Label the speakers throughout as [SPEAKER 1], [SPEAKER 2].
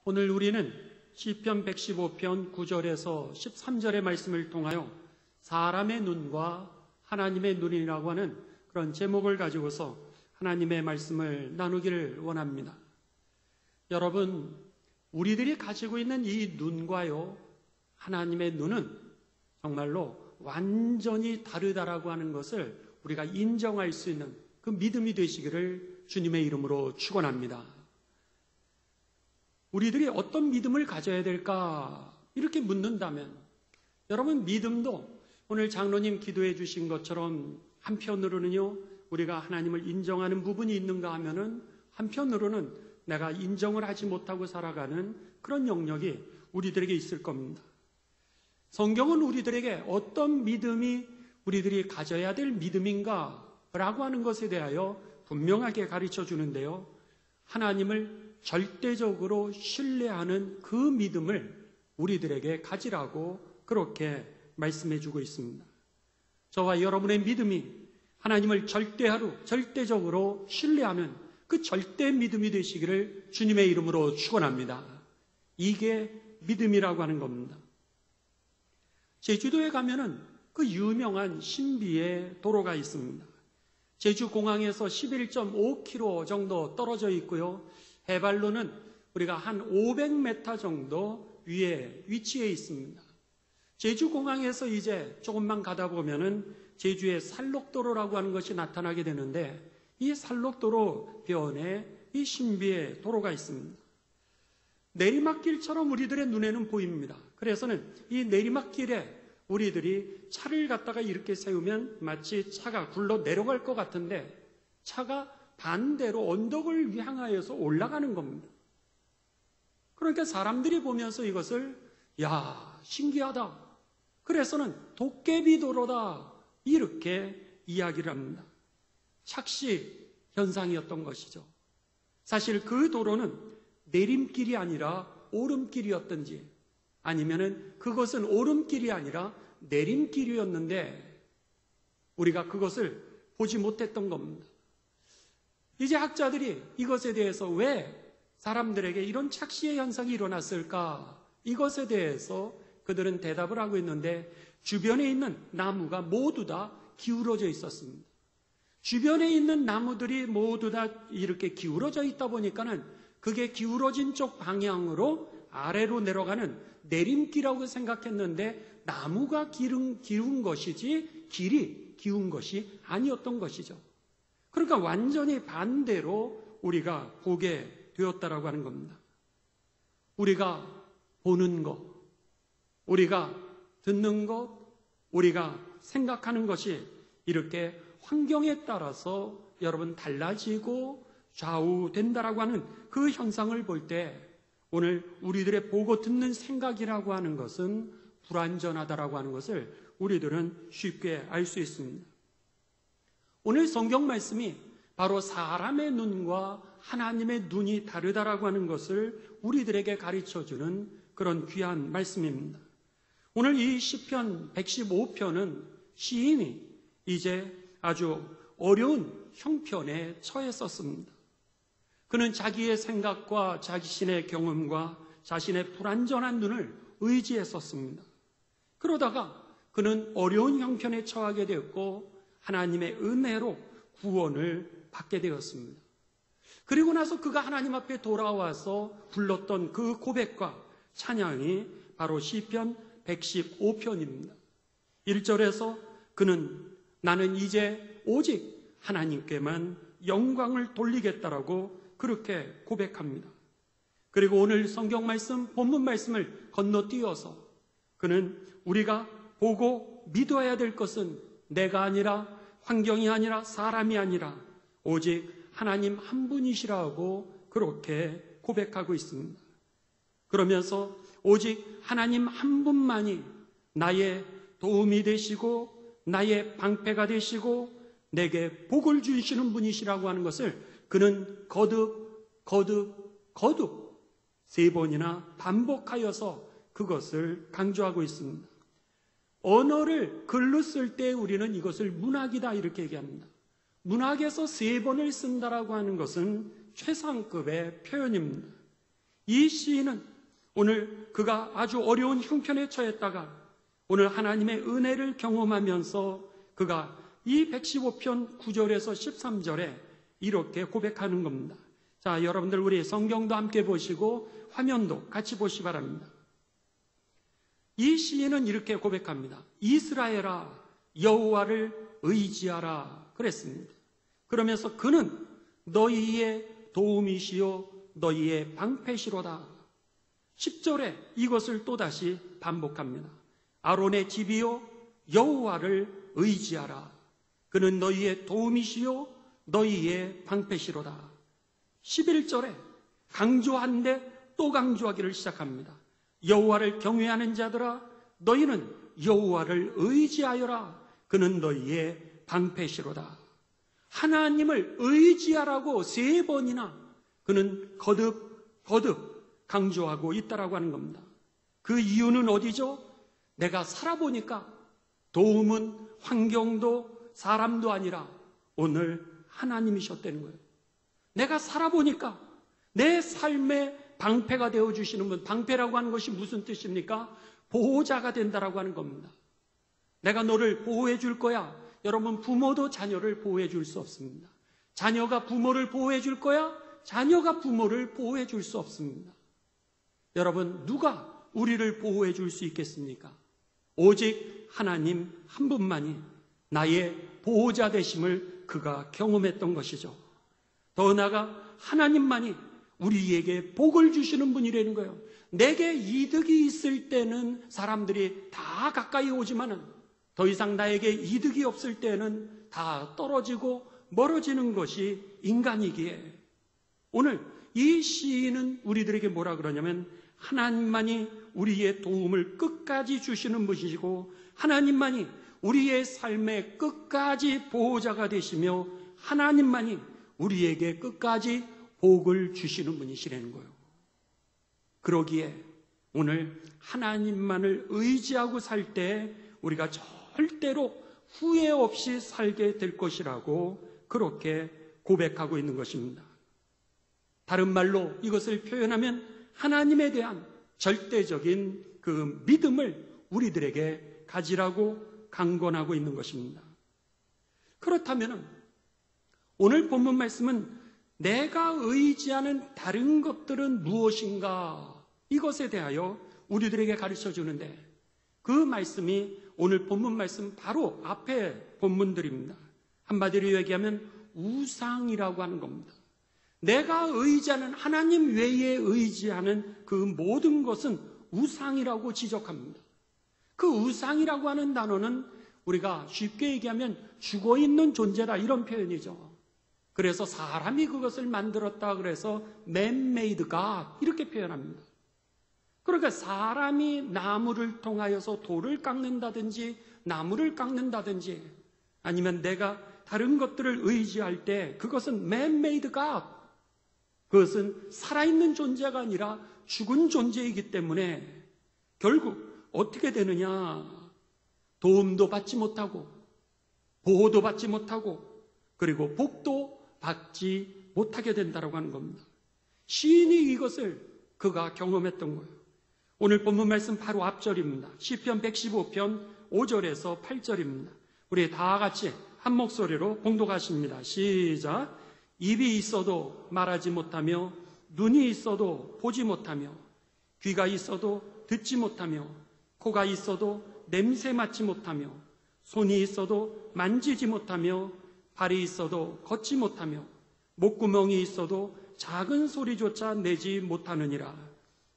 [SPEAKER 1] 오늘 우리는 시편 115편 9절에서 13절의 말씀을 통하여 사람의 눈과 하나님의 눈이라고 하는 그런 제목을 가지고서 하나님의 말씀을 나누기를 원합니다. 여러분, 우리들이 가지고 있는 이 눈과요, 하나님의 눈은 정말로 완전히 다르다라고 하는 것을 우리가 인정할 수 있는 그 믿음이 되시기를 주님의 이름으로 축원합니다. 우리들이 어떤 믿음을 가져야 될까? 이렇게 묻는다면 여러분, 믿음도 오늘 장로님 기도해 주신 것처럼 한편으로는요, 우리가 하나님을 인정하는 부분이 있는가 하면은 한편으로는 내가 인정을 하지 못하고 살아가는 그런 영역이 우리들에게 있을 겁니다. 성경은 우리들에게 어떤 믿음이 우리들이 가져야 될 믿음인가 라고 하는 것에 대하여 분명하게 가르쳐 주는데요, 하나님을 절대적으로 신뢰하는 그 믿음을 우리들에게 가지라고 그렇게 말씀해 주고 있습니다. 저와 여러분의 믿음이 하나님을 절대적으로 신뢰하는 그 절대 믿음이 되시기를 주님의 이름으로 축원합니다. 이게 믿음이라고 하는 겁니다. 제주도에 가면은 그 유명한 신비의 도로가 있습니다. 제주공항에서 11.5km 정도 떨어져 있고요, 해발로는 우리가 한 500m 정도 위에 위치해 있습니다. 제주공항에서 이제 조금만 가다 보면은 제주의 살록도로라고 하는 것이 나타나게 되는데, 이 살록도로 변에 이 신비의 도로가 있습니다. 내리막길처럼 우리들의 눈에는 보입니다. 그래서는 이 내리막길에 우리들이 차를 갖다가 이렇게 세우면 마치 차가 굴러 내려갈 것 같은데 차가 반대로 언덕을 향하여서 올라가는 겁니다. 그러니까 사람들이 보면서 이것을 신기하다, 그래서는 도깨비 도로다, 이렇게 이야기를 합니다. 착시 현상이었던 것이죠. 사실 그 도로는 내림길이 아니라 오름길이었던지, 아니면은 그것은 오름길이 아니라 내림길이었는데 우리가 그것을 보지 못했던 겁니다. 이제 학자들이 이것에 대해서 왜 사람들에게 이런 착시의 현상이 일어났을까? 이것에 대해서 그들은 대답을 하고 있는데, 주변에 있는 나무가 모두 다 기울어져 있었습니다. 주변에 있는 나무들이 모두 다 이렇게 기울어져 있다 보니까는 그게 기울어진 쪽 방향으로 아래로 내려가는 내림길이라고 생각했는데 나무가 기운 것이지 길이 기운 것이 아니었던 것이죠. 그러니까 완전히 반대로 우리가 보게 되었다라고 하는 겁니다. 우리가 보는 것, 우리가 듣는 것, 우리가 생각하는 것이 이렇게 환경에 따라서 여러분 달라지고 좌우된다라고 하는 그 현상을 볼 때, 오늘 우리들의 보고 듣는 생각이라고 하는 것은 불완전하다라고 하는 것을 우리들은 쉽게 알 수 있습니다. 오늘 성경 말씀이 바로 사람의 눈과 하나님의 눈이 다르다라고 하는 것을 우리들에게 가르쳐주는 그런 귀한 말씀입니다. 오늘 이 시편 115편은 시인이 이제 아주 어려운 형편에 처했었습니다. 그는 자기의 생각과 자신의 경험과 자신의 불완전한 눈을 의지했었습니다. 그러다가 그는 어려운 형편에 처하게 되었고 하나님의 은혜로 구원을 받게 되었습니다. 그리고 나서 그가 하나님 앞에 돌아와서 불렀던 그 고백과 찬양이 바로 시편 115편입니다. 1절에서 그는 나는 이제 오직 하나님께만 영광을 돌리겠다라고 그렇게 고백합니다. 그리고 오늘 성경 말씀, 본문 말씀을 건너뛰어서 그는 우리가 보고 믿어야 될 것은 내가 아니라, 환경이 아니라, 사람이 아니라 오직 하나님 한 분이시라고 그렇게 고백하고 있습니다. 그러면서 오직 하나님 한 분만이 나의 도움이 되시고 나의 방패가 되시고 내게 복을 주시는 분이시라고 하는 것을 그는 거듭 3번이나 반복하여서 그것을 강조하고 있습니다. 언어를 글로 쓸 때 우리는 이것을 문학이다 이렇게 얘기합니다. 문학에서 3번을 쓴다라고 하는 것은 최상급의 표현입니다. 이 시인은 오늘 그가 아주 어려운 형편에 처했다가 오늘 하나님의 은혜를 경험하면서 그가 이 115편 9절에서 13절에 이렇게 고백하는 겁니다. 자, 여러분들 우리 성경도 함께 보시고 화면도 같이 보시기 바랍니다. 이 시인은 이렇게 고백합니다. 이스라엘아, 여호와를 의지하라 그랬습니다. 그러면서 그는 너희의 도움이시요 너희의 방패시로다. 10절에 이것을 또다시 반복합니다. 아론의 집이요 여호와를 의지하라. 그는 너희의 도움이시요 너희의 방패시로다. 11절에 강조한데 또 강조하기를 시작합니다. 여호와를 경외하는 자들아 너희는 여호와를 의지하여라. 그는 너희의 방패시로다. 하나님을 의지하라고 3번이나 그는 거듭 강조하고 있다라고 하는 겁니다. 그 이유는 어디죠? 내가 살아보니까 도움은 환경도 사람도 아니라 오늘 하나님이셨다는 거예요. 내가 살아보니까 내 삶의 방패가 되어주시는 분, 방패라고 하는 것이 무슨 뜻입니까? 보호자가 된다라고 하는 겁니다. 내가 너를 보호해 줄 거야. 여러분, 부모도 자녀를 보호해 줄 수 없습니다. 자녀가 부모를 보호해 줄 거야. 자녀가 부모를 보호해 줄 수 없습니다. 여러분, 누가 우리를 보호해 줄 수 있겠습니까? 오직 하나님 한 분만이 나의 보호자 되심을 그가 경험했던 것이죠. 더 나아가 하나님만이 우리에게 복을 주시는 분이라는 거예요. 내게 이득이 있을 때는 사람들이 다 가까이 오지만은 더 이상 나에게 이득이 없을 때는 다 떨어지고 멀어지는 것이 인간이기에 오늘 이 시인은 우리들에게 뭐라 그러냐면 하나님만이 우리의 도움을 끝까지 주시는 분이시고 하나님만이 우리의 삶의 끝까지 보호자가 되시며 하나님만이 우리에게 끝까지 복을 주시는 분이시라는 거예요. 그러기에 오늘 하나님만을 의지하고 살 때 우리가 절대로 후회 없이 살게 될 것이라고 그렇게 고백하고 있는 것입니다. 다른 말로 이것을 표현하면 하나님에 대한 절대적인 그 믿음을 우리들에게 가지라고 강권하고 있는 것입니다. 그렇다면 오늘 본문 말씀은 내가 의지하는 다른 것들은 무엇인가? 이것에 대하여 우리들에게 가르쳐 주는데 그 말씀이 오늘 본문 말씀 바로 앞에 본문들입니다. 한마디로 얘기하면 우상이라고 하는 겁니다. 내가 의지하는 하나님 외에 의지하는 그 모든 것은 우상이라고 지적합니다. 그 우상이라고 하는 단어는 우리가 쉽게 얘기하면 죽어있는 존재다 이런 표현이죠. 그래서 사람이 그것을 만들었다 그래서 man-made God 이렇게 표현합니다. 그러니까 사람이 나무를 통하여서 돌을 깎는다든지 나무를 깎는다든지 아니면 내가 다른 것들을 의지할 때 그것은 man-made God, 그것은 살아있는 존재가 아니라 죽은 존재이기 때문에 결국 어떻게 되느냐, 도움도 받지 못하고 보호도 받지 못하고 그리고 복도 받지 못하게 된다고 하는 겁니다. 시인이 이것을 그가 경험했던 거예요. 오늘 본문 말씀 바로 앞절입니다. 시편 115편 5절에서 8절입니다. 우리 다 같이 한 목소리로 봉독하십니다. 시작. 입이 있어도 말하지 못하며 눈이 있어도 보지 못하며 귀가 있어도 듣지 못하며 코가 있어도 냄새 맡지 못하며 손이 있어도 만지지 못하며 발이 있어도 걷지 못하며 목구멍이 있어도 작은 소리조차 내지 못하느니라.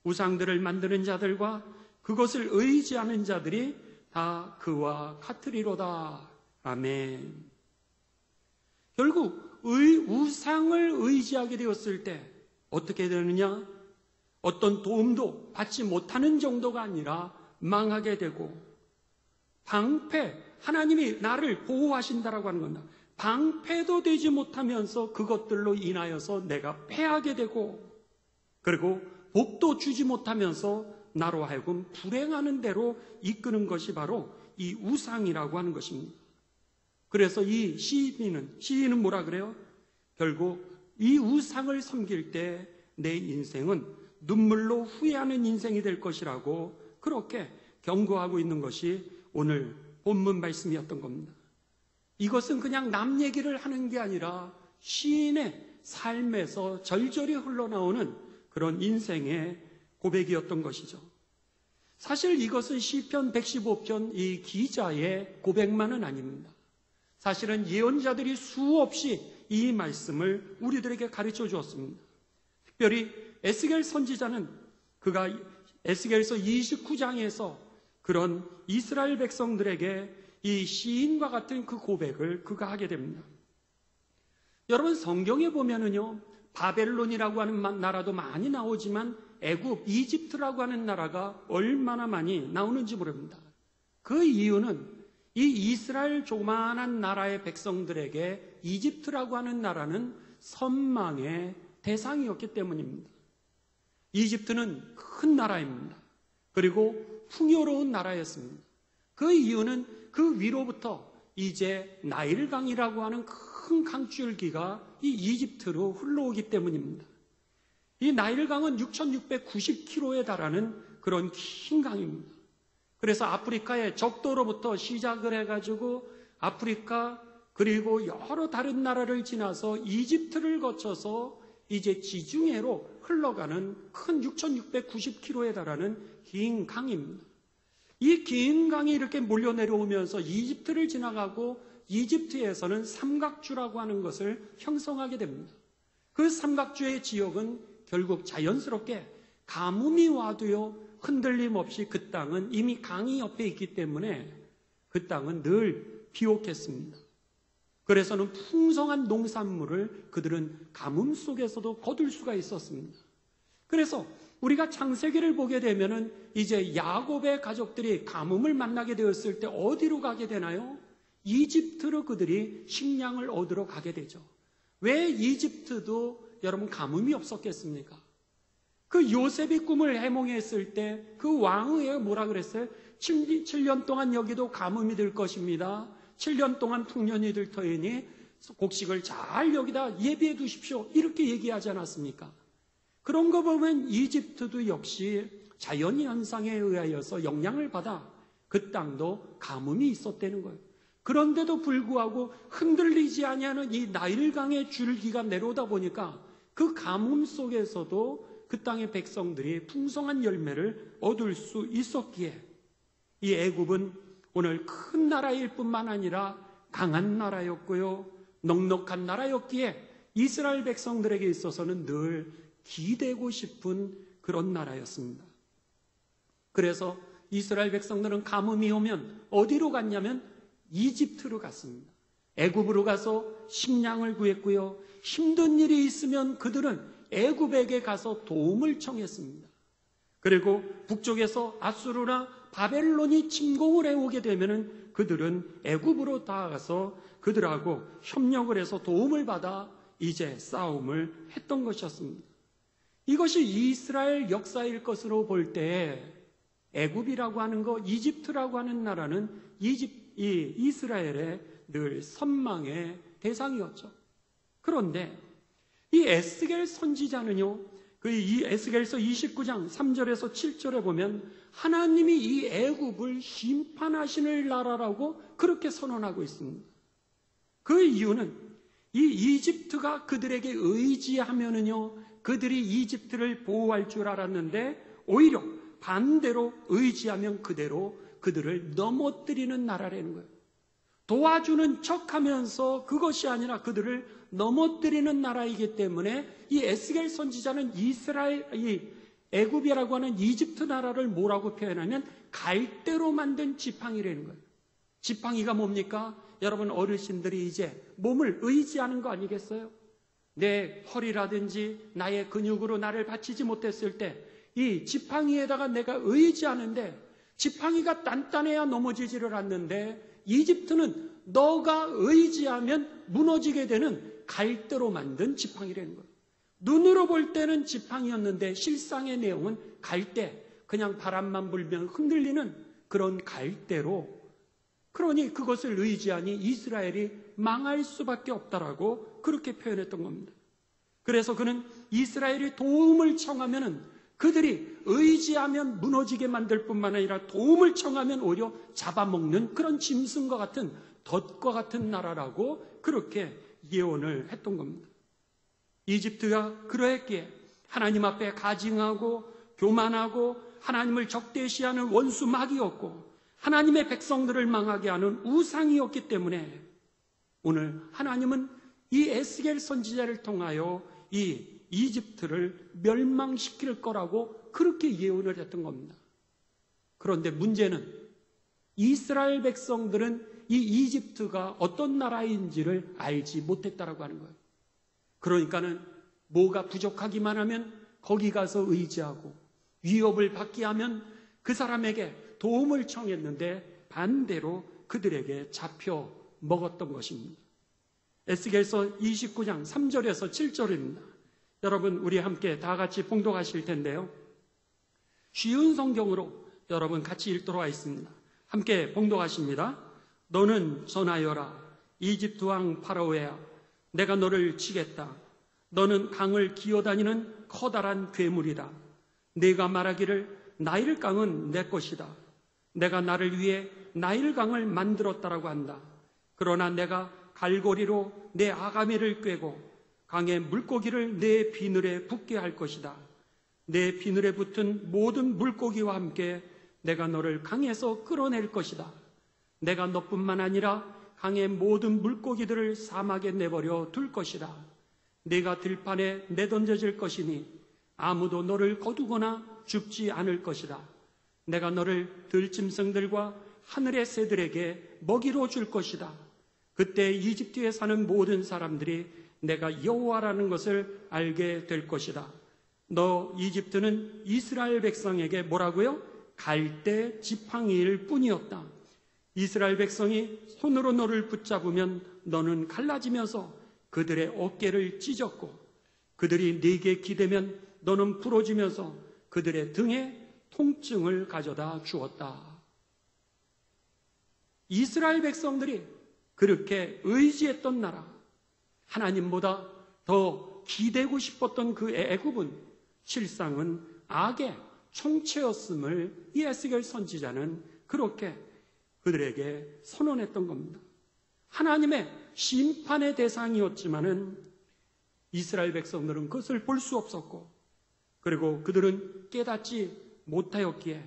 [SPEAKER 1] 우상들을 만드는 자들과 그것을 의지하는 자들이 다 그와 같으리로다. 아멘. 결국 우상을 의지하게 되었을 때 어떻게 되느냐? 어떤 도움도 받지 못하는 정도가 아니라 망하게 되고 방패, 하나님이 나를 보호하신다라고 하는 겁니다. 방패도 되지 못하면서 그것들로 인하여서 내가 패하게 되고 그리고 복도 주지 못하면서 나로 하여금 불행하는 대로 이끄는 것이 바로 이 우상이라고 하는 것입니다. 그래서 이 시인은 뭐라 그래요? 결국 이 우상을 섬길 때 내 인생은 눈물로 후회하는 인생이 될 것이라고 그렇게 경고하고 있는 것이 오늘 본문 말씀이었던 겁니다. 이것은 그냥 남 얘기를 하는 게 아니라 시인의 삶에서 절절히 흘러나오는 그런 인생의 고백이었던 것이죠. 사실 이것은 시편 115편 이 기자의 고백만은 아닙니다. 사실은 예언자들이 수없이 이 말씀을 우리들에게 가르쳐 주었습니다. 특별히 에스겔 선지자는 그가 에스겔서 29장에서 그런 이스라엘 백성들에게 이 시인과 같은 그 고백을 그가 하게 됩니다. 여러분 성경에 보면은요, 바벨론이라고 하는 나라도 많이 나오지만 애굽, 이집트라고 하는 나라가 얼마나 많이 나오는지 모릅니다. 그 이유는 이 이스라엘 조그마한 나라의 백성들에게 이집트라고 하는 나라는 선망의 대상이었기 때문입니다. 이집트는 큰 나라입니다. 그리고 풍요로운 나라였습니다. 그 이유는 그 위로부터 이제 나일강이라고 하는 큰 강줄기가 이 이집트로 흘러오기 때문입니다. 이 나일강은 6,690km에 달하는 그런 긴 강입니다. 그래서 아프리카의 적도로부터 시작을 해가지고 아프리카 그리고 여러 다른 나라를 지나서 이집트를 거쳐서 이제 지중해로 흘러가는 큰 6,690km에 달하는 긴 강입니다. 이 긴 강이 이렇게 몰려 내려오면서 이집트를 지나가고 이집트에서는 삼각주라고 하는 것을 형성하게 됩니다. 그 삼각주의 지역은 결국 자연스럽게 가뭄이 와도요 흔들림 없이 그 땅은 이미 강이 옆에 있기 때문에 그 땅은 늘 비옥했습니다. 그래서는 풍성한 농산물을 그들은 가뭄 속에서도 거둘 수가 있었습니다. 그래서 우리가 창세기를 보게 되면은 이제 야곱의 가족들이 가뭄을 만나게 되었을 때 어디로 가게 되나요? 이집트로 그들이 식량을 얻으러 가게 되죠. 왜 이집트도 여러분 가뭄이 없었겠습니까? 그 요셉이 꿈을 해몽했을 때 그 왕의 뭐라 그랬어요? 7년 동안 여기도 가뭄이 될 것입니다. 7년 동안 풍년이 될 터이니 곡식을 잘 여기다 예비해 두십시오. 이렇게 얘기하지 않았습니까? 그런 거 보면 이집트도 역시 자연현상에 의하여서 영향을 받아 그 땅도 가뭄이 있었다는 거예요. 그런데도 불구하고 흔들리지 아니하는 이 나일강의 줄기가 내려오다 보니까 그 가뭄 속에서도 그 땅의 백성들이 풍성한 열매를 얻을 수 있었기에 이 애굽은 오늘 큰 나라일 뿐만 아니라 강한 나라였고요. 넉넉한 나라였기에 이스라엘 백성들에게 있어서는 늘 기대고 싶은 그런 나라였습니다. 그래서 이스라엘 백성들은 가뭄이 오면 어디로 갔냐면 이집트로 갔습니다. 애굽으로 가서 식량을 구했고요. 힘든 일이 있으면 그들은 애굽에게 가서 도움을 청했습니다. 그리고 북쪽에서 아수르나 바벨론이 침공을 해오게 되면은 그들은 애굽으로 다가가서 그들하고 협력을 해서 도움을 받아 이제 싸움을 했던 것이었습니다. 이것이 이스라엘 역사일 것으로 볼 때 애굽이라고 하는 거, 이집트라고 하는 나라는 이스라엘의 늘 선망의 대상이었죠. 그런데 이 에스겔 선지자는요, 이 에스겔서 29장 3절에서 7절에 보면 하나님이 이 애굽을 심판하시는 나라라고 그렇게 선언하고 있습니다. 그 이유는 이 이집트가 그들에게 의지하면은요, 그들이 이집트를 보호할 줄 알았는데 오히려 반대로 의지하면 그대로 그들을 넘어뜨리는 나라라는 거예요. 도와주는 척하면서 그것이 아니라 그들을 넘어뜨리는 나라이기 때문에 이 에스겔 선지자는 이 애굽이라고 하는 이집트 나라를 뭐라고 표현하면 갈대로 만든 지팡이라는 거예요. 지팡이가 뭡니까? 여러분 어르신들이 이제 몸을 의지하는 거 아니겠어요? 내 허리라든지 나의 근육으로 나를 받치지 못했을 때 이 지팡이에다가 내가 의지하는데 지팡이가 단단해야 넘어지지를 않는데 이집트는 너가 의지하면 무너지게 되는 갈대로 만든 지팡이라는 거예요. 눈으로 볼 때는 지팡이였는데 실상의 내용은 갈대, 그냥 바람만 불면 흔들리는 그런 갈대로, 그러니 그것을 의지하니 이스라엘이 망할 수밖에 없다라고 그렇게 표현했던 겁니다. 그래서 그는 이스라엘이 도움을 청하면은 그들이 의지하면 무너지게 만들 뿐만 아니라 도움을 청하면 오히려 잡아먹는 그런 짐승과 같은 덫과 같은 나라라고 그렇게 예언을 했던 겁니다. 이집트가 그러했기에 하나님 앞에 가증하고 교만하고 하나님을 적대시하는 원수 마귀였고 하나님의 백성들을 망하게 하는 우상이었기 때문에 오늘 하나님은 이 에스겔 선지자를 통하여 이 이집트를 멸망시킬 거라고 그렇게 예언을 했던 겁니다. 그런데 문제는 이스라엘 백성들은 이 이집트가 어떤 나라인지를 알지 못했다라고 하는 거예요. 그러니까는 뭐가 부족하기만 하면 거기 가서 의지하고 위협을 받게 하면 그 사람에게 도움을 청했는데 반대로 그들에게 잡혀 먹었던 것입니다. 에스겔서 29장 3절에서 7절입니다. 여러분 우리 함께 다 같이 봉독하실 텐데요. 쉬운 성경으로 여러분 같이 읽도록 하겠습니다. 함께 봉독하십니다. 너는 전하여라. 이집트 왕 파라오야, 내가 너를 치겠다. 너는 강을 기어다니는 커다란 괴물이다. 네가 말하기를 나일 강은 내 것이다. 내가 나를 위해 나일 강을 만들었다라고 한다. 그러나 내가 갈고리로 내 아가미를 꿰고 강의 물고기를 내 비늘에 붙게 할 것이다. 내 비늘에 붙은 모든 물고기와 함께 내가 너를 강에서 끌어낼 것이다. 내가 너뿐만 아니라 강의 모든 물고기들을 사막에 내버려 둘 것이다. 네가 들판에 내던져질 것이니 아무도 너를 거두거나 죽지 않을 것이다. 내가 너를 들짐승들과 하늘의 새들에게 먹이로 줄 것이다. 그때 이집트에 사는 모든 사람들이 내가 여호와라는 것을 알게 될 것이다. 너 이집트는 이스라엘 백성에게 뭐라고요? 갈대 지팡이일 뿐이었다. 이스라엘 백성이 손으로 너를 붙잡으면 너는 갈라지면서 그들의 어깨를 찢었고 그들이 네게 기대면 너는 부러지면서 그들의 등에 통증을 가져다 주었다. 이스라엘 백성들이 그렇게 의지했던 나라, 하나님보다 더 기대고 싶었던 그 애굽은 실상은 악의 총체였음을 이 에스겔 선지자는 그렇게 그들에게 선언했던 겁니다. 하나님의 심판의 대상이었지만은 이스라엘 백성들은 그것을 볼 수 없었고 그리고 그들은 깨닫지 못하였기에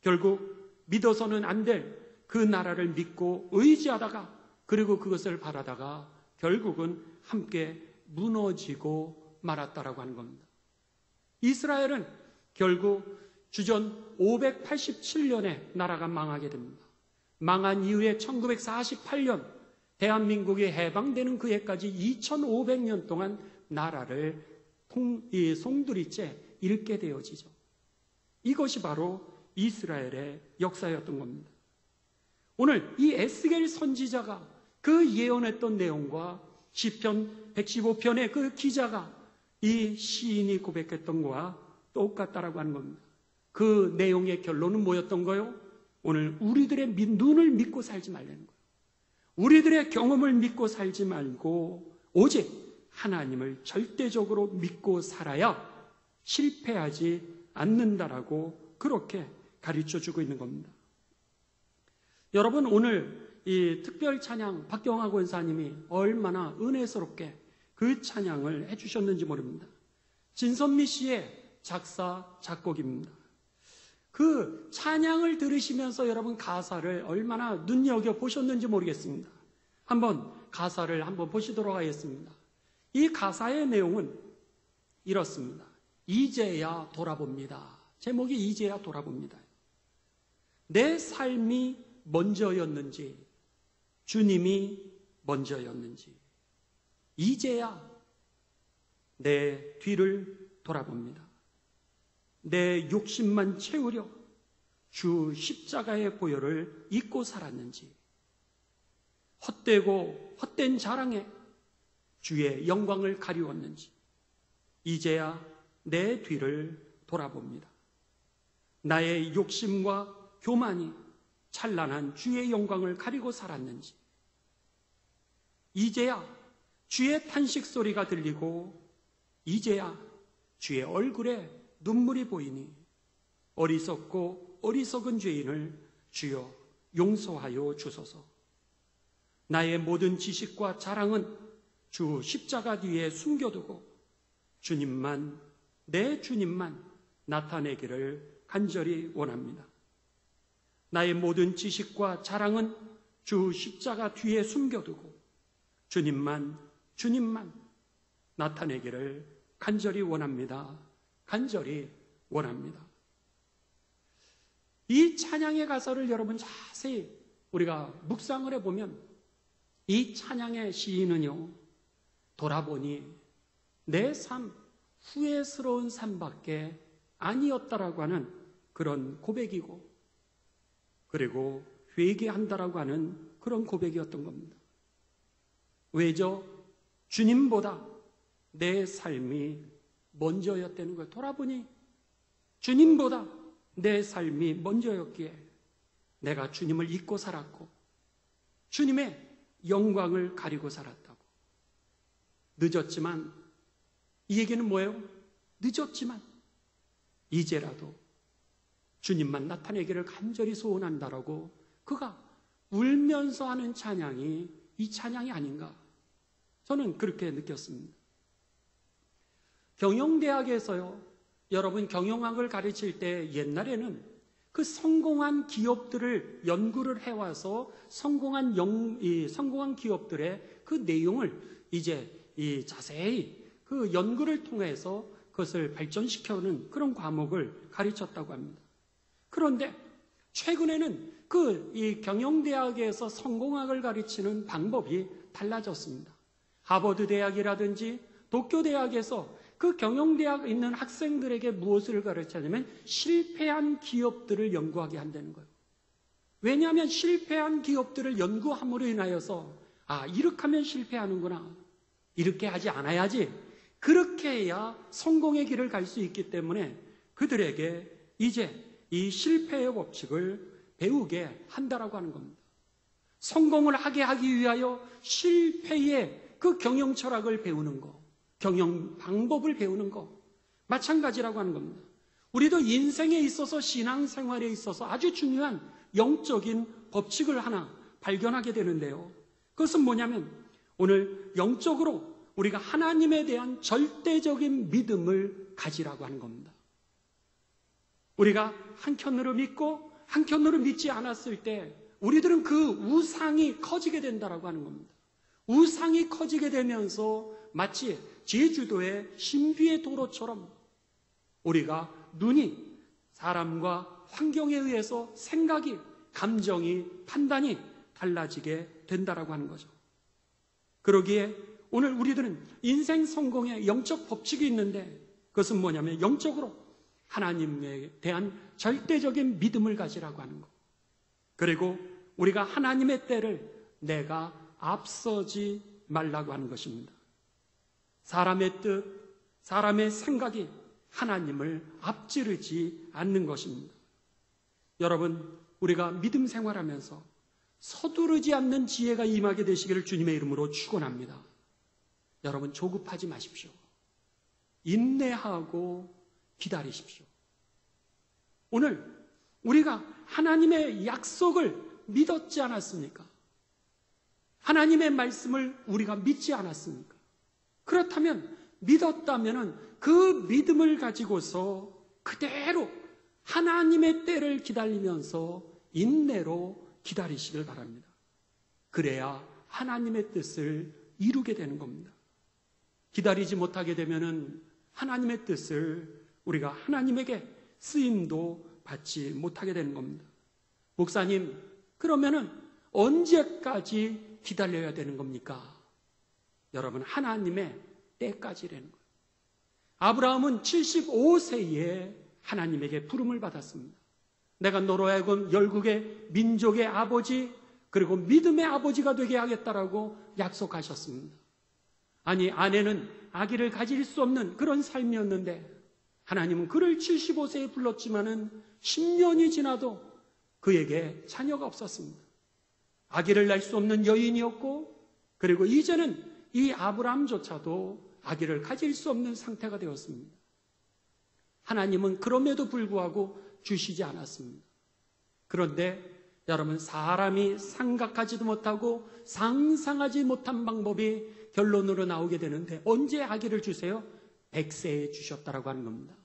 [SPEAKER 1] 결국 믿어서는 안 될 그 나라를 믿고 의지하다가 그리고 그것을 바라다가 결국은 함께 무너지고 말았다라고 하는 겁니다. 이스라엘은 결국 주전 587년에 나라가 망하게 됩니다. 망한 이후에 1948년 대한민국이 해방되는 그 해까지 2500년 동안 나라를 송두리째 잃게 되어지죠. 이것이 바로 이스라엘의 역사였던 겁니다. 오늘 이 에스겔 선지자가 그 예언했던 내용과 시편 115편의 그 기자가 이 시인이 고백했던 것과 똑같다라고 하는 겁니다. 그 내용의 결론은 뭐였던 거요? 오늘 우리들의 눈을 믿고 살지 말라는 거예요. 우리들의 경험을 믿고 살지 말고 오직 하나님을 절대적으로 믿고 살아야 실패하지 않는다라고 그렇게 가르쳐주고 있는 겁니다. 여러분 오늘 이 특별 찬양 박경화 권사님이 얼마나 은혜스럽게 그 찬양을 해주셨는지 모릅니다. 진선미 씨의 작사 작곡입니다. 그 찬양을 들으시면서 여러분 가사를 얼마나 눈여겨보셨는지 모르겠습니다. 한번 가사를 한번 보시도록 하겠습니다. 이 가사의 내용은 이렇습니다. 이제야 돌아봅니다. 제목이 이제야 돌아봅니다. 내 삶이 먼저였는지 주님이 먼저였는지 이제야 내 뒤를 돌아봅니다. 내 욕심만 채우려 주 십자가의 보혈을 잊고 살았는지 헛되고 헛된 자랑에 주의 영광을 가리웠는지 이제야 내 뒤를 돌아봅니다. 나의 욕심과 교만이 찬란한 주의 영광을 가리고 살았는지 이제야 주의 탄식 소리가 들리고 이제야 주의 얼굴에 눈물이 보이니 어리석고 어리석은 죄인을 주여 용서하여 주소서. 나의 모든 지식과 자랑은 주 십자가 뒤에 숨겨두고 주님만, 내 주님만 나타내기를 간절히 원합니다. 나의 모든 지식과 자랑은 주 십자가 뒤에 숨겨두고 주님만 나타내기를 간절히 원합니다. 간절히 원합니다. 이 찬양의 가사를 여러분 자세히 우리가 묵상을 해보면 이 찬양의 시인은요, 돌아보니 내 삶, 후회스러운 삶밖에 아니었다라고 하는 그런 고백이고, 그리고 회개한다라고 하는 그런 고백이었던 겁니다. 왜죠? 주님보다 내 삶이 먼저였다는 거예요. 돌아보니 주님보다 내 삶이 먼저였기에 내가 주님을 잊고 살았고 주님의 영광을 가리고 살았다고. 늦었지만, 이 얘기는 뭐예요? 늦었지만 이제라도 주님만 나타내기를 간절히 소원한다라고 그가 울면서 하는 찬양이 이 찬양이 아닌가, 저는 그렇게 느꼈습니다. 경영대학에서요, 여러분 경영학을 가르칠 때 옛날에는 그 성공한 기업들을 연구를 해와서 성공한 기업들의 그 내용을 이제 자세히 그 연구를 통해서 그것을 발전시켜오는 그런 과목을 가르쳤다고 합니다. 그런데 최근에는 이 경영대학에서 성공학을 가르치는 방법이 달라졌습니다. 하버드 대학이라든지 도쿄 대학에서 그 경영대학에 있는 학생들에게 무엇을 가르치냐면 실패한 기업들을 연구하게 한다는 거예요. 왜냐하면 실패한 기업들을 연구함으로 인하여서 이렇게 하면 실패하는구나, 이렇게 하지 않아야지, 그렇게 해야 성공의 길을 갈 수 있기 때문에 그들에게 이제 이 실패의 법칙을 배우게 한다라고 하는 겁니다. 성공을 하게 하기 위하여 실패의 그 경영 철학을 배우는 거, 경영 방법을 배우는 거, 마찬가지라고 하는 겁니다. 우리도 인생에 있어서, 신앙생활에 있어서 아주 중요한 영적인 법칙을 하나 발견하게 되는데요. 그것은 뭐냐면 오늘 영적으로 우리가 하나님에 대한 절대적인 믿음을 가지라고 하는 겁니다. 우리가 한켠으로 믿고 한켠으로 믿지 않았을 때 우리들은 그 우상이 커지게 된다라고 하는 겁니다. 우상이 커지게 되면서 마치 제주도의 신비의 도로처럼 우리가 눈이 사람과 환경에 의해서 생각이, 감정이, 판단이 달라지게 된다라고 하는 거죠. 그러기에 오늘 우리들은 인생 성공의 영적 법칙이 있는데 그것은 뭐냐면 영적으로 하나님에 대한 절대적인 믿음을 가지라고 하는 것. 그리고 우리가 하나님의 때를 내가 앞서지 말라고 하는 것입니다. 사람의 뜻, 사람의 생각이 하나님을 앞지르지 않는 것입니다. 여러분, 우리가 믿음 생활하면서 서두르지 않는 지혜가 임하게 되시기를 주님의 이름으로 축원합니다. 여러분, 조급하지 마십시오. 인내하고 기다리십시오. 오늘 우리가 하나님의 약속을 믿었지 않았습니까? 하나님의 말씀을 우리가 믿지 않았습니까? 그렇다면 믿었다면 그 믿음을 가지고서 그대로 하나님의 때를 기다리면서 인내로 기다리시길 바랍니다. 그래야 하나님의 뜻을 이루게 되는 겁니다. 기다리지 못하게 되면 하나님의 뜻을 우리가 하나님에게 쓰임도 받지 못하게 되는 겁니다. 목사님, 그러면은 언제까지 기다려야 되는 겁니까? 여러분, 하나님의 때까지라는 거예요. 아브라함은 75세에 하나님에게 부름을 받았습니다. 내가 너로 하여금 열국의 민족의 아버지, 그리고 믿음의 아버지가 되게 하겠다라고 약속하셨습니다. 아니, 아내는 아기를 가질 수 없는 그런 삶이었는데 하나님은 그를 75세에 불렀지만은 10년이 지나도 그에게 자녀가 없었습니다. 아기를 낳을 수 없는 여인이었고, 그리고 이제는 이 아브라함조차도 아기를 가질 수 없는 상태가 되었습니다. 하나님은 그럼에도 불구하고 주시지 않았습니다. 그런데 여러분, 사람이 생각하지도 못하고 상상하지 못한 방법이 결론으로 나오게 되는데 언제 아기를 주세요? 100세에 주셨다라고 하는 겁니다.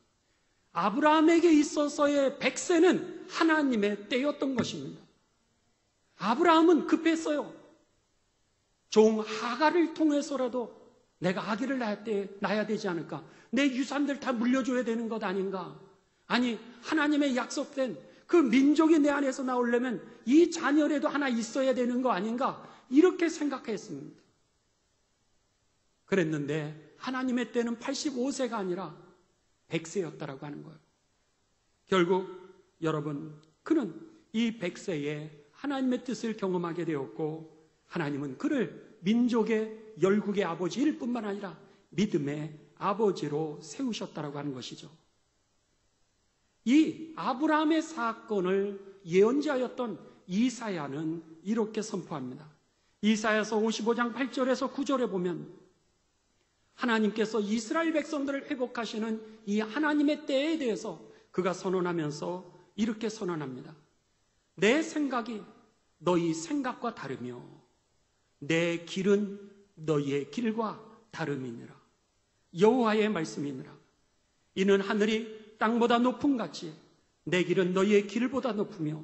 [SPEAKER 1] 아브라함에게 있어서의 100세는 하나님의 때였던 것입니다. 아브라함은 급했어요. 종 하갈을 통해서라도 내가 아기를 낳아야 되지 않을까? 내 유산들 다 물려줘야 되는 것 아닌가? 아니, 하나님의 약속된 그 민족이 내 안에서 나오려면 이 자녀라도 하나 있어야 되는 거 아닌가? 이렇게 생각했습니다. 그랬는데 하나님의 때는 85세가 아니라 100세였다라고 하는 거예요. 결국 여러분, 그는 이 100세에 하나님의 뜻을 경험하게 되었고 하나님은 그를 민족의 열국의 아버지일 뿐만 아니라 믿음의 아버지로 세우셨다라고 하는 것이죠. 이 아브라함의 사건을 예언자였던 이사야는 이렇게 선포합니다. 이사야서 55장 8절에서 9절에 보면 하나님께서 이스라엘 백성들을 회복하시는 이 하나님의 때에 대해서 그가 선언하면서 이렇게 선언합니다. 내 생각이 너희 생각과 다르며 내 길은 너희의 길과 다름이니라. 여호와의 말씀이니라. 이는 하늘이 땅보다 높음같이 내 길은 너희의 길보다 높으며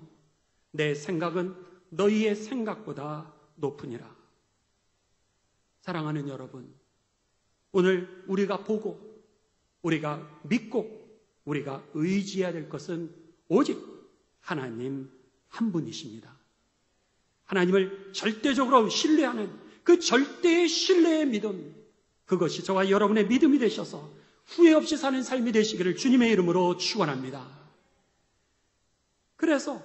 [SPEAKER 1] 내 생각은 너희의 생각보다 높으니라. 사랑하는 여러분, 오늘 우리가 보고 우리가 믿고 우리가 의지해야 될 것은 오직 하나님 한 분이십니다. 하나님을 절대적으로 신뢰하는 그 절대의 신뢰의 믿음, 그것이 저와 여러분의 믿음이 되셔서 후회 없이 사는 삶이 되시기를 주님의 이름으로 축원합니다. 그래서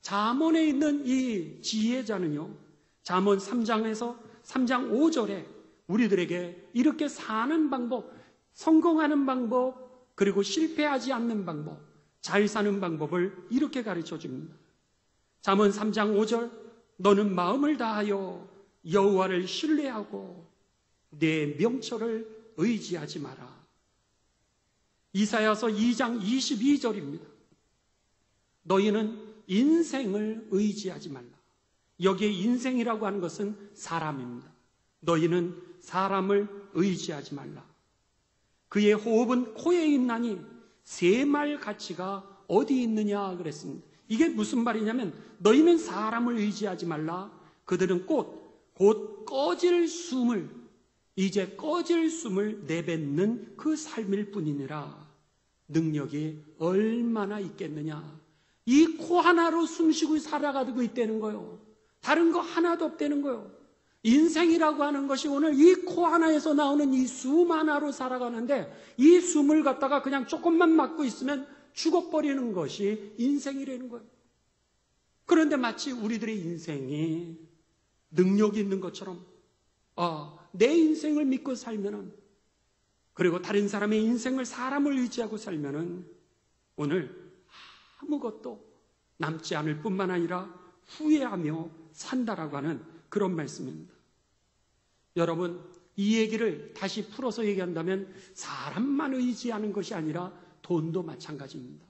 [SPEAKER 1] 잠언에 있는 이 지혜자는요, 잠언 3장에서 3장 5절에 우리들에게 이렇게 사는 방법, 성공하는 방법, 그리고 실패하지 않는 방법, 잘 사는 방법을 이렇게 가르쳐 줍니다. 잠언 3장 5절, 너는 마음을 다하여 여호와를 신뢰하고 내 명철을 의지하지 마라. 이사야서 2장 22절입니다. 너희는 인생을 의지하지 말라. 여기에 인생이라고 하는 것은 사람입니다. 너희는 사람을 의지하지 말라. 그의 호흡은 코에 있나니 새말 가치가 어디 있느냐 그랬습니다. 이게 무슨 말이냐면 너희는 사람을 의지하지 말라. 그들은 곧 꺼질 숨을, 이제 꺼질 숨을 내뱉는 그 삶일 뿐이니라. 능력이 얼마나 있겠느냐. 이 코 하나로 숨쉬고 살아가고 있다는 거예요. 다른 거 하나도 없다는 거예요. 인생이라고 하는 것이 오늘 이 코 하나에서 나오는 이 숨 하나로 살아가는데 이 숨을 갖다가 그냥 조금만 막고 있으면 죽어버리는 것이 인생이라는 거예요. 그런데 마치 우리들의 인생이 능력이 있는 것처럼 내 인생을 믿고 살면은, 그리고 다른 사람의 인생을 사람을 의지하고 살면은 오늘 아무것도 남지 않을 뿐만 아니라 후회하며 산다라고 하는 그런 말씀입니다. 여러분, 이 얘기를 다시 풀어서 얘기한다면 사람만 의지하는 것이 아니라 돈도 마찬가지입니다.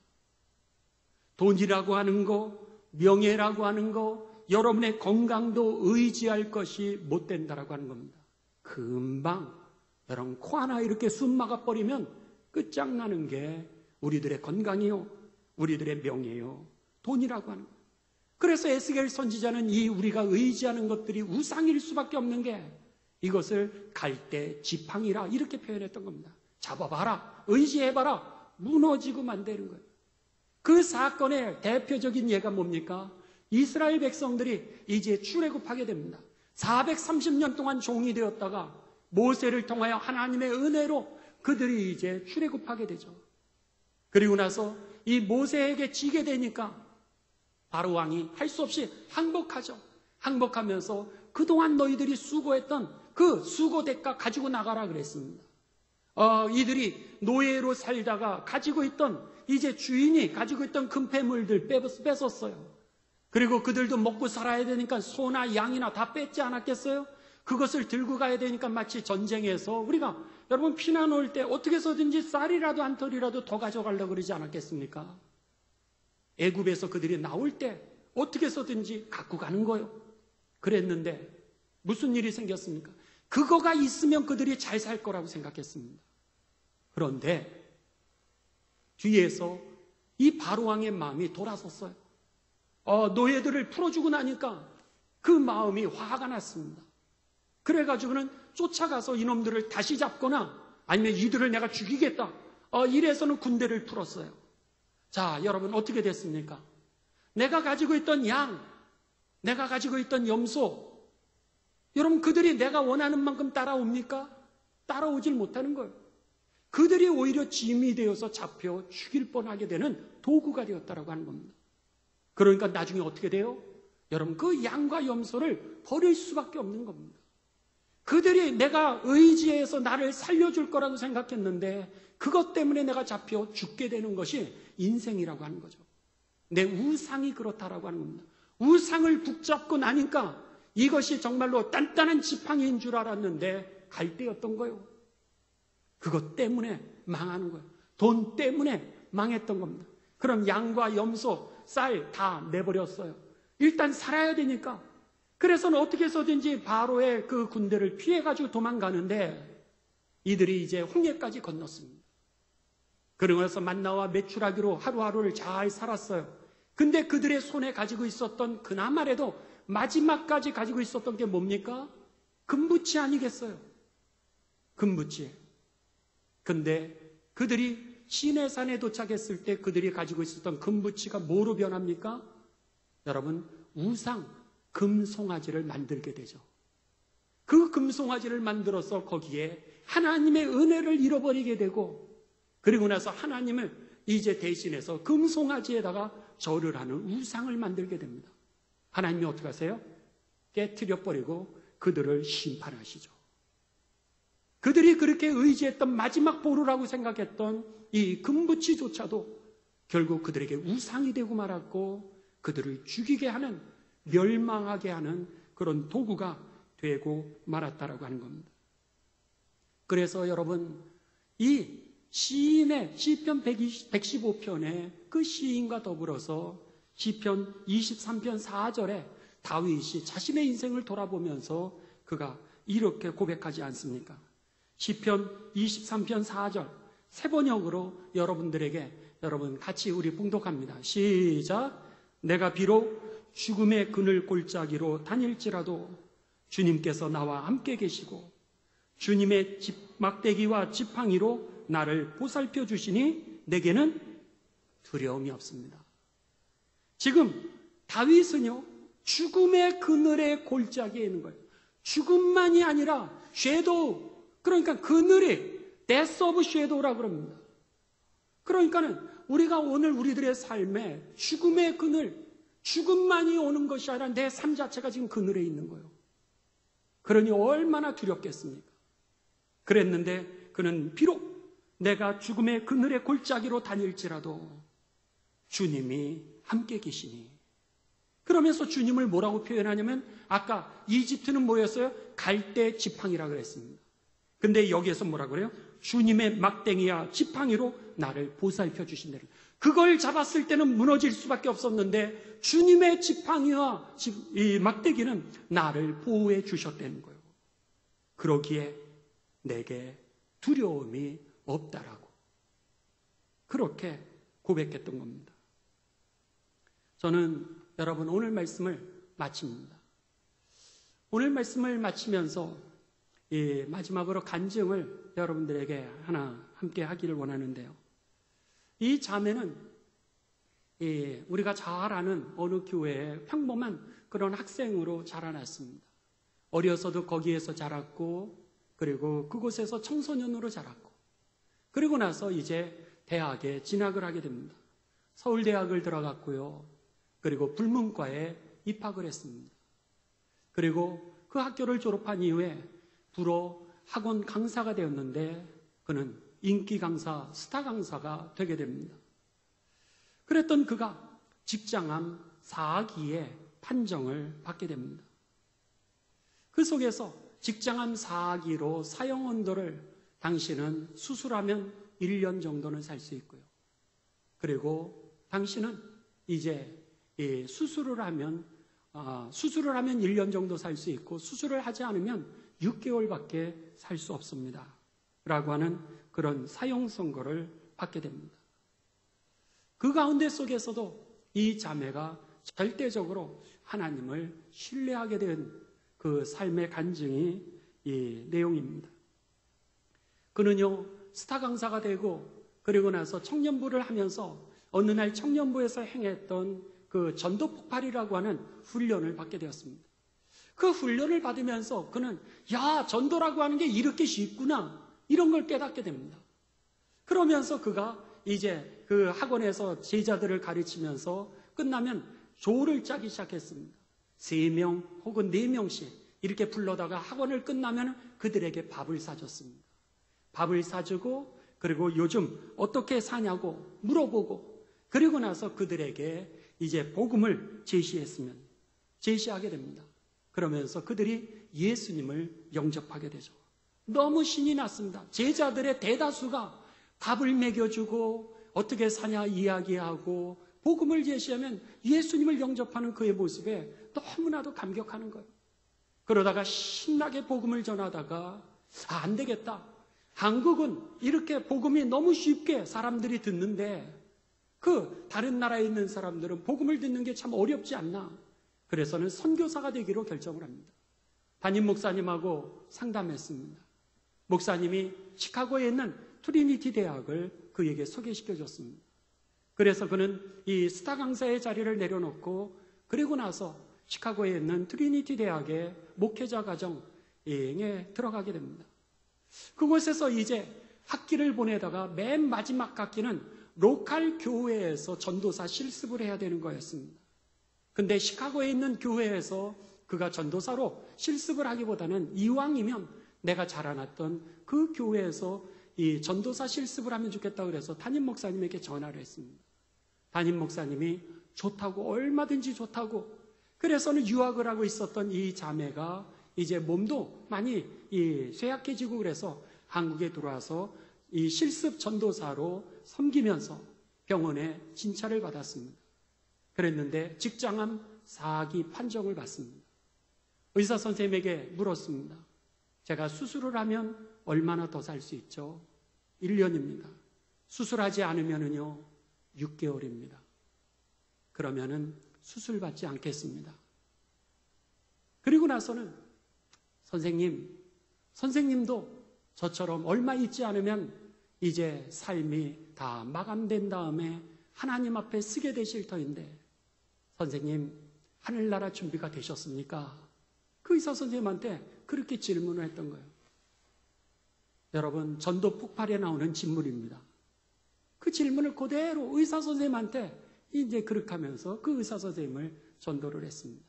[SPEAKER 1] 돈이라고 하는 거, 명예라고 하는 거, 여러분의 건강도 의지할 것이 못 된다라고 하는 겁니다. 금방 여러분 코 하나 이렇게 숨 막아버리면 끝장나는 게 우리들의 건강이요, 우리들의 명예요, 돈이라고 하는 거예요. 그래서 에스겔 선지자는 이 우리가 의지하는 것들이 우상일 수밖에 없는 게 이것을 갈대 지팡이라 이렇게 표현했던 겁니다. 잡아봐라, 의지해봐라, 무너지고 만드는 거예요. 그 사건의 대표적인 예가 뭡니까? 이스라엘 백성들이 이제 출애굽하게 됩니다. 430년 동안 종이 되었다가 모세를 통하여 하나님의 은혜로 그들이 이제 출애굽하게 되죠. 그리고 나서 이 모세에게 지게 되니까 바로 왕이 할 수 없이 항복하죠. 항복하면서 그동안 너희들이 수고했던 그 수고 대가 가지고 나가라 그랬습니다. 이들이 노예로 살다가 가지고 있던, 이제 주인이 가지고 있던 금폐물들 뺏었어요. 그리고 그들도 먹고 살아야 되니까 소나 양이나 다 뺏지 않았겠어요? 그것을 들고 가야 되니까 마치 전쟁에서 우리가 여러분 피난 올 때 어떻게 해서든지 쌀이라도 한 털이라도 더 가져가려고 그러지 않았겠습니까? 애굽에서 그들이 나올 때 어떻게 해서든지 갖고 가는 거예요. 그랬는데 무슨 일이 생겼습니까? 그거가 있으면 그들이 잘 살 거라고 생각했습니다. 그런데 뒤에서 이 바로왕의 마음이 돌아섰어요. 노예들을 풀어주고 나니까 그 마음이 화가 났습니다. 그래가지고는 쫓아가서 이놈들을 다시 잡거나 아니면 이들을 내가 죽이겠다. 이래서는 군대를 풀었어요. 자, 여러분 어떻게 됐습니까? 내가 가지고 있던 양, 내가 가지고 있던 염소, 여러분 그들이 내가 원하는 만큼 따라옵니까? 따라오질 못하는 거예요. 그들이 오히려 짐이 되어서 잡혀 죽일 뻔하게 되는 도구가 되었다라고 하는 겁니다. 그러니까 나중에 어떻게 돼요? 여러분 그 양과 염소를 버릴 수밖에 없는 겁니다. 그들이 내가 의지해서 나를 살려줄 거라고 생각했는데 그것 때문에 내가 잡혀 죽게 되는 것이 인생이라고 하는 거죠. 내 우상이 그렇다라고 하는 겁니다. 우상을 붙잡고 나니까 이것이 정말로 단단한 지팡이인 줄 알았는데 갈대였던 거예요. 그것 때문에 망하는 거예요. 돈 때문에 망했던 겁니다. 그럼 양과 염소, 쌀 다 내버렸어요. 일단 살아야 되니까. 그래서는 어떻게 해서든지 바로의 그 군대를 피해가지고 도망가는데 이들이 이제 홍해까지 건넜습니다. 그러고 나서 만나와 메추라기로 하루하루를 잘 살았어요. 근데 그들의 손에 가지고 있었던 그나마라도 마지막까지 가지고 있었던 게 뭡니까? 금붙이 아니겠어요? 금붙이. 근데 그들이 시내산에 도착했을 때 그들이 가지고 있었던 금붙이가 뭐로 변합니까? 여러분, 우상, 금송아지를 만들게 되죠. 그 금송아지를 만들어서 거기에 하나님의 은혜를 잃어버리게 되고 그리고 나서 하나님을 이제 대신해서 금송아지에다가 절을 하는 우상을 만들게 됩니다. 하나님이 어떻게 하세요? 깨트려버리고 그들을 심판하시죠. 그들이 그렇게 의지했던 마지막 보루라고 생각했던 이 금붙이조차도 결국 그들에게 우상이 되고 말았고 그들을 죽이게 하는, 멸망하게 하는 그런 도구가 되고 말았다라고 하는 겁니다. 그래서 여러분, 이 시인의 시편 115편에 그 시인과 더불어서 시편 23편 4절에 다윗이 자신의 인생을 돌아보면서 그가 이렇게 고백하지 않습니까? 시편 23편 4절 세 번역으로 여러분들에게 여러분 같이 우리 봉독합니다. 시작. 내가 비록 죽음의 그늘 골짜기로 다닐지라도 주님께서 나와 함께 계시고 주님의 막대기와 지팡이로 나를 보살펴 주시니 내게는 두려움이 없습니다. 지금 다윗은요, 죽음의 그늘의 골짜기에 있는 거예요. 죽음만이 아니라 섀도우, 그러니까 그늘이 death of shadow라고 그럽니다. 그러니까는 우리가 오늘 우리들의 삶에 죽음의 그늘, 죽음만이 오는 것이 아니라 내 삶 자체가 지금 그늘에 있는 거예요. 그러니 얼마나 두렵겠습니까? 그랬는데 그는 비록 내가 죽음의 그늘의 골짜기로 다닐지라도 주님이 함께 계시니. 그러면서 주님을 뭐라고 표현하냐면 아까 이집트는 뭐였어요? 갈대 지팡이라고 그랬습니다. 근데 여기에서 뭐라고 그래요? 주님의 막대기와 지팡이로 나를 보살펴 주신다. 그걸 잡았을 때는 무너질 수밖에 없었는데 주님의 지팡이와 이 막대기는 나를 보호해 주셨다는 거예요. 그러기에 내게 두려움이 없다라고 그렇게 고백했던 겁니다. 저는 여러분 오늘 말씀을 마칩니다. 오늘 말씀을 마치면서 마지막으로 간증을 여러분들에게 하나 함께 하기를 원하는데요. 이 자매는 우리가 잘 아는 어느 교회의 평범한 그런 학생으로 자라났습니다. 어려서도 거기에서 자랐고 그리고 그곳에서 청소년으로 자랐고 그리고 나서 이제 대학에 진학을 하게 됩니다. 서울대학을 들어갔고요. 그리고 불문과에 입학을 했습니다. 그리고 그 학교를 졸업한 이후에 불어 학원 강사가 되었는데 그는 인기 강사, 스타 강사가 되게 됩니다. 그랬던 그가 직장암 4기의 판정을 받게 됩니다. 그 속에서 직장암 4기로 사형언도를 당신은 수술하면 1년 정도는 살 수 있고요. 그리고 당신은 이제 수술을 하면 1년 정도 살 수 있고 수술을 하지 않으면 6개월밖에 살 수 없습니다. 라고 하는 그런 사형 선고를 받게 됩니다. 그 가운데 속에서도 이 자매가 절대적으로 하나님을 신뢰하게 된 그 삶의 간증이 이 내용입니다. 그는요, 스타 강사가 되고 그리고 나서 청년부를 하면서 어느 날 청년부에서 행했던 그 전도 폭발이라고 하는 훈련을 받게 되었습니다. 그 훈련을 받으면서 그는 전도라고 하는 게 이렇게 쉽구나 이런 걸 깨닫게 됩니다. 그러면서 그가 이제 그 학원에서 제자들을 가르치면서 끝나면 조를 짜기 시작했습니다. 3명 혹은 4명씩 이렇게 불러다가 학원을 끝나면 그들에게 밥을 사줬습니다. 밥을 사주고 그리고 요즘 어떻게 사냐고 물어보고 그리고 나서 그들에게 이제 복음을 제시하게 됩니다. 그러면서 그들이 예수님을 영접하게 되죠. 너무 신이 났습니다. 제자들의 대다수가 밥을 먹여주고 어떻게 사냐 이야기하고 복음을 제시하면 예수님을 영접하는 그의 모습에 너무나도 감격하는 거예요. 그러다가 신나게 복음을 전하다가 안 되겠다. 한국은 이렇게 복음이 너무 쉽게 사람들이 듣는데 그 다른 나라에 있는 사람들은 복음을 듣는 게 참 어렵지 않나. 그래서는 선교사가 되기로 결정을 합니다. 담임 목사님하고 상담했습니다. 목사님이 시카고에 있는 트리니티 대학을 그에게 소개시켜 줬습니다. 그래서 그는 이 스타 강사의 자리를 내려놓고 그리고 나서 시카고에 있는 트리니티 대학의 목회자 과정에 들어가게 됩니다. 그곳에서 이제 학기를 보내다가 맨 마지막 학기는 로컬 교회에서 전도사 실습을 해야 되는 거였습니다. 근데 시카고에 있는 교회에서 그가 전도사로 실습을 하기보다는 이왕이면 내가 자라났던 그 교회에서 이 전도사 실습을 하면 좋겠다고 그래서 담임 목사님에게 전화를 했습니다. 담임 목사님이 좋다고, 얼마든지 좋다고. 그래서는 유학을 하고 있었던 이 자매가 이제 몸도 많이 쇠약해지고 그래서 한국에 들어와서 이 실습 전도사로 섬기면서 병원에 진찰을 받았습니다. 그랬는데 직장암 4기 판정을 받습니다. 의사 선생님에게 물었습니다. 제가 수술을 하면 얼마나 더 살 수 있죠? 1년입니다. 수술하지 않으면요 6개월입니다. 그러면은 수술받지 않겠습니다. 그리고 나서는 선생님도 저처럼 얼마 있지 않으면 이제 삶이 다 마감된 다음에 하나님 앞에 쓰게 되실 터인데 선생님 하늘나라 준비가 되셨습니까? 그 의사 선생님한테 그렇게 질문을 했던 거예요. 여러분 전도 폭발에 나오는 진물입니다. 그 질문을 그대로 의사 선생님한테 이제 그렇게 하면서 그 의사 선생님을 전도를 했습니다.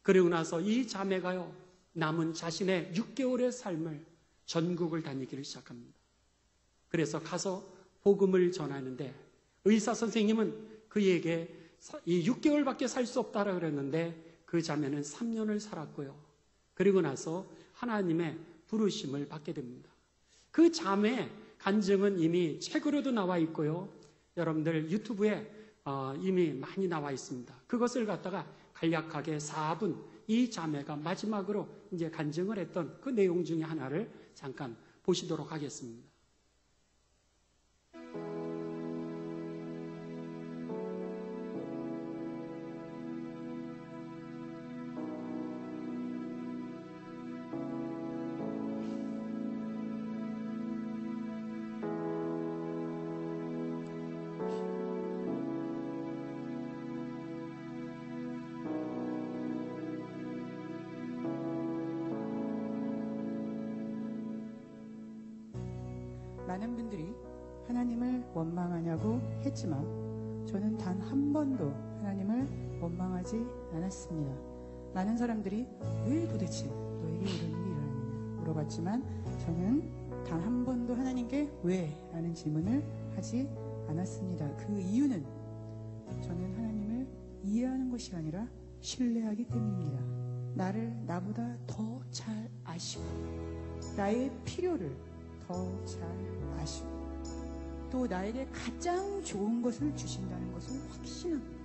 [SPEAKER 1] 그리고 나서 이 자매가요 남은 자신의 6개월의 삶을 전국을 다니기를 시작합니다. 그래서 가서 복음을 전하는데 의사 선생님은 그에게 이 6개월밖에 살 수 없다라 그랬는데 그 자매는 3년을 살았고요. 그리고 나서 하나님의 부르심을 받게 됩니다. 그 자매의 간증은 이미 책으로도 나와 있고요. 여러분들 유튜브에 이미 많이 나와 있습니다. 그것을 갖다가 간략하게 4분 이 자매가 마지막으로 이제 간증을 했던 그 내용 중에 하나를 잠깐 보시도록 하겠습니다.
[SPEAKER 2] 많은 분들이 하나님을 원망하냐고 했지만 저는 단 한 번도 하나님을 원망하지 않았습니다. 많은 사람들이 왜 도대체 너에게 이런 일이 일어났느냐 물어봤지만 저는 단 한 번도 하나님께 왜? 라는 질문을 하지 않았습니다. 그 이유는 저는 하나님을 이해하는 것이 아니라 신뢰하기 때문입니다. 나를 나보다 더 잘 아시고 나의 필요를 더 잘 아시고 또 나에게 가장 좋은 것을 주신다는 것을 확신합니다.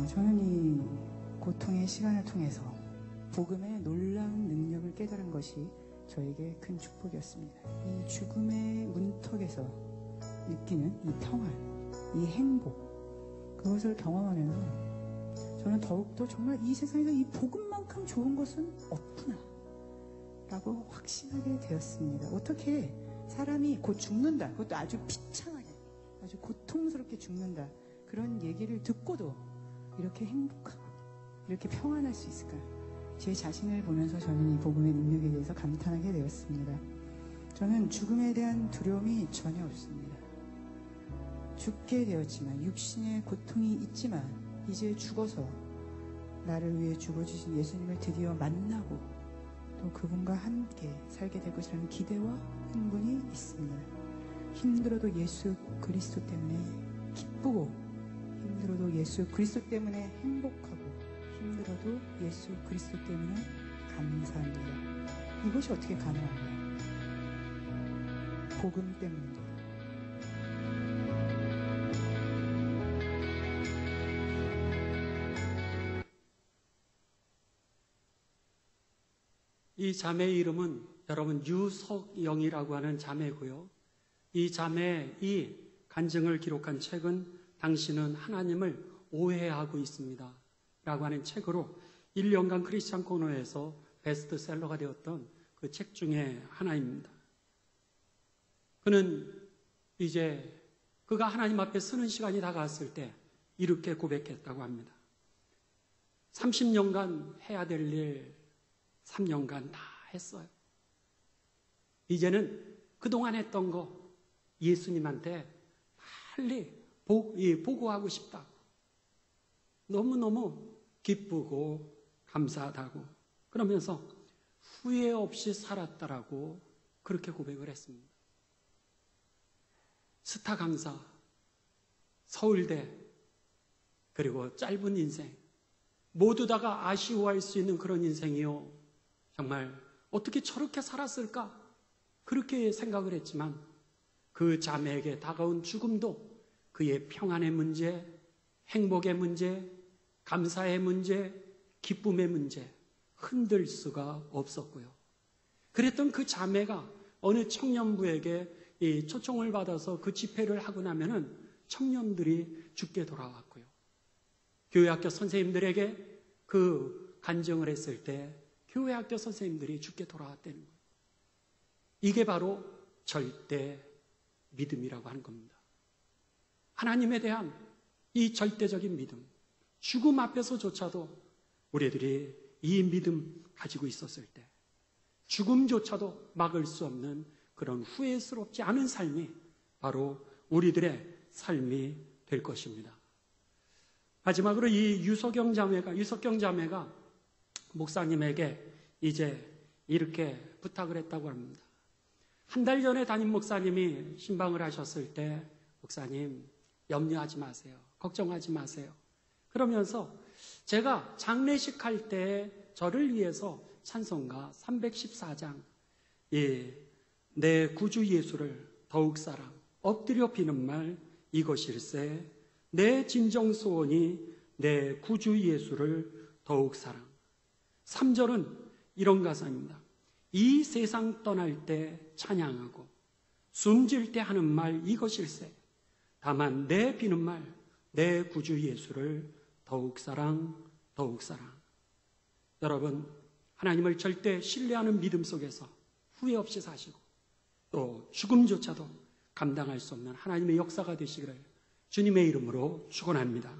[SPEAKER 2] 저는 이 고통의 시간을 통해서 복음의 놀라운 능력을 깨달은 것이 저에게 큰 축복이었습니다. 이 죽음의 문턱에서 느끼는 이 평안, 이 행복, 그것을 경험하면서 저는 더욱더 정말 이 세상에서 이 복음만큼 좋은 것은 없구나 라고 확신하게 되었습니다. 어떻게 사람이 곧 죽는다, 그것도 아주 비참하게, 아주 고통스럽게 죽는다, 그런 얘기를 듣고도 이렇게 행복하고 이렇게 평안할 수 있을까? 제 자신을 보면서 저는 이 복음의 능력에 대해서 감탄하게 되었습니다. 저는 죽음에 대한 두려움이 전혀 없습니다. 죽게 되었지만, 육신의 고통이 있지만 이제 죽어서 나를 위해 죽어주신 예수님을 드디어 만나고 또 그분과 함께 살게 될 것이라는 기대와 흥분이 있습니다. 힘들어도 예수 그리스도 때문에 기쁘고, 힘들어도 예수 그리스도 때문에 행복하고, 힘들어도 예수 그리스도 때문에 감사합니다. 이것이 어떻게 가능한가요? 복음 때문입니다.
[SPEAKER 1] 이 자매의 이름은 여러분 유석영이라고 하는 자매고요. 이 자매의 간증을 기록한 책은 당신은 하나님을 오해하고 있습니다 라고 하는 책으로 1년간 크리스찬 코너에서 베스트셀러가 되었던 그 책 중에 하나입니다. 그는 이제 그가 하나님 앞에 서는 시간이 다가왔을 때 이렇게 고백했다고 합니다. 30년간 해야 될 일 3년간 다 했어요. 이제는 그동안 했던 거 예수님한테 빨리 보고하고 싶다고. 너무너무 기쁘고 감사하다고. 그러면서 후회 없이 살았다라고 그렇게 고백을 했습니다. 스타 강사, 서울대, 그리고 짧은 인생, 모두 다가 아쉬워할 수 있는 그런 인생이요. 정말 어떻게 저렇게 살았을까? 그렇게 생각을 했지만 그 자매에게 다가온 죽음도 그의 평안의 문제, 행복의 문제, 감사의 문제, 기쁨의 문제 흔들 수가 없었고요. 그랬던 그 자매가 어느 청년부에게 이 초청을 받아서 그 집회를 하고 나면은 청년들이 죽게 돌아왔고요. 교회학교 선생님들에게 그 간증을 했을 때 교회학교 선생님들이 죽게 돌아왔다는 거예요. 이게 바로 절대 믿음이라고 하는 겁니다. 하나님에 대한 이 절대적인 믿음, 죽음 앞에서조차도 우리들이 이 믿음 가지고 있었을 때 죽음조차도 막을 수 없는 그런 후회스럽지 않은 삶이 바로 우리들의 삶이 될 것입니다. 마지막으로 이 유석경 자매가 목사님에게 이제 이렇게 부탁을 했다고 합니다. 한 달 전에 담임 목사님이 신방을 하셨을 때 목사님 염려하지 마세요. 걱정하지 마세요. 그러면서 제가 장례식 할 때 저를 위해서 찬송가 314장 내 구주 예수를 더욱 사랑 엎드려 비는 말 이것일세 내 진정 소원이 내 구주 예수를 더욱 사랑. 3절은 이런 가사입니다. 이 세상 떠날 때 찬양하고 숨질 때 하는 말 이것일세 다만 내 비는 말 내 구주 예수를 더욱 사랑 더욱 사랑. 여러분 하나님을 절대 신뢰하는 믿음 속에서 후회 없이 사시고 또 죽음조차도 감당할 수 없는 하나님의 역사가 되시기를 주님의 이름으로 축원합니다.